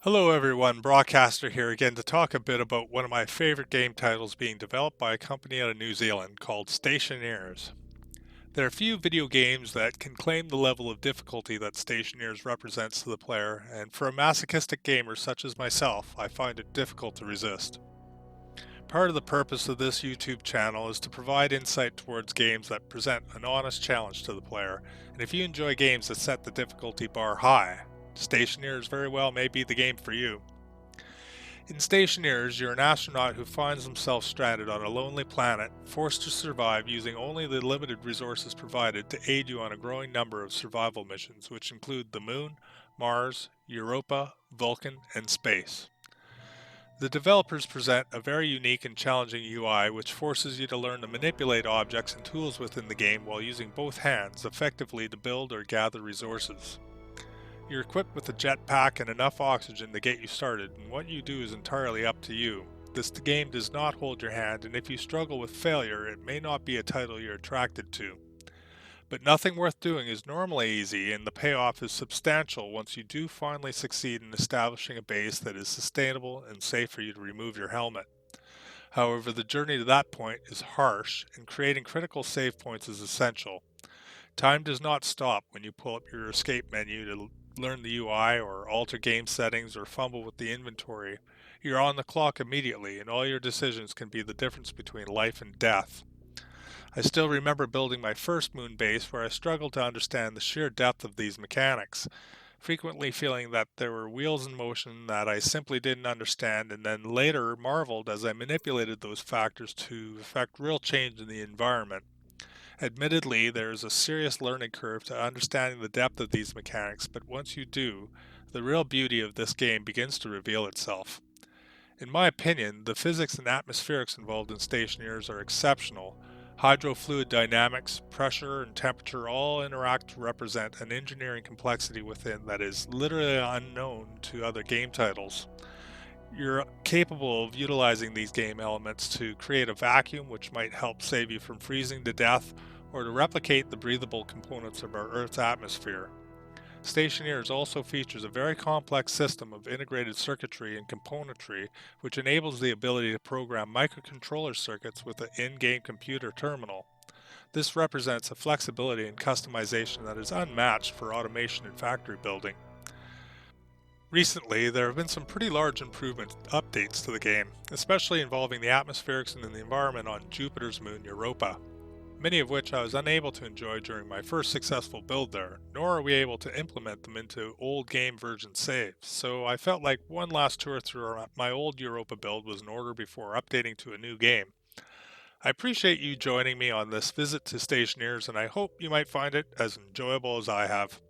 Hello everyone, Bracaster here again to talk a bit about one of my favorite game titles being developed by a company out of New Zealand called Stationeers. There are few video games that can claim the level of difficulty that Stationeers represents to the player, and for a masochistic gamer such as myself, I find it difficult to resist. Part of the purpose of this YouTube channel is to provide insight towards games that present an honest challenge to the player, and if you enjoy games that set the difficulty bar high, Stationeers very well may be the game for you. In Stationeers, you're an astronaut who finds himself stranded on a lonely planet, forced to survive using only the limited resources provided to aid you on a growing number of survival missions, which include the Moon, Mars, Europa, Vulcan, and space. The developers present a very unique and challenging UI which forces you to learn to manipulate objects and tools within the game while using both hands effectively to build or gather resources. You're equipped with a jetpack and enough oxygen to get you started, and what you do is entirely up to you. This game does not hold your hand, and if you struggle with failure, it may not be a title you're attracted to. But nothing worth doing is normally easy, and the payoff is substantial once you do finally succeed in establishing a base that is sustainable and safe for you to remove your helmet. However, the journey to that point is harsh, and creating critical save points is essential. Time does not stop when you pull up your escape menu to learn the UI or alter game settings or fumble with the inventory. You're on the clock immediately, and all your decisions can be the difference between life and death. I still remember building my first moon base where I struggled to understand the sheer depth of these mechanics, frequently feeling that there were wheels in motion that I simply didn't understand, and then later marveled as I manipulated those factors to effect real change in the environment. Admittedly, there is a serious learning curve to understanding the depth of these mechanics, but once you do, the real beauty of this game begins to reveal itself. In my opinion, the physics and atmospherics involved in Stationeers are exceptional. Hydrofluid dynamics, pressure, and temperature all interact to represent an engineering complexity within that is literally unknown to other game titles. You're capable of utilizing these game elements to create a vacuum which might help save you from freezing to death or to replicate the breathable components of our Earth's atmosphere. Stationeers also features a very complex system of integrated circuitry and componentry which enables the ability to program microcontroller circuits with an in-game computer terminal. This represents a flexibility and customization that is unmatched for automation and factory building. Recently, there have been some pretty large updates to the game, especially involving the atmospherics and the environment on Jupiter's moon Europa, many of which I was unable to enjoy during my first successful build there, nor are we able to implement them into old game version saves, so I felt like one last tour through my old Europa build was in order before updating to a new game. I appreciate you joining me on this visit to Stationeers, and I hope you might find it as enjoyable as I have.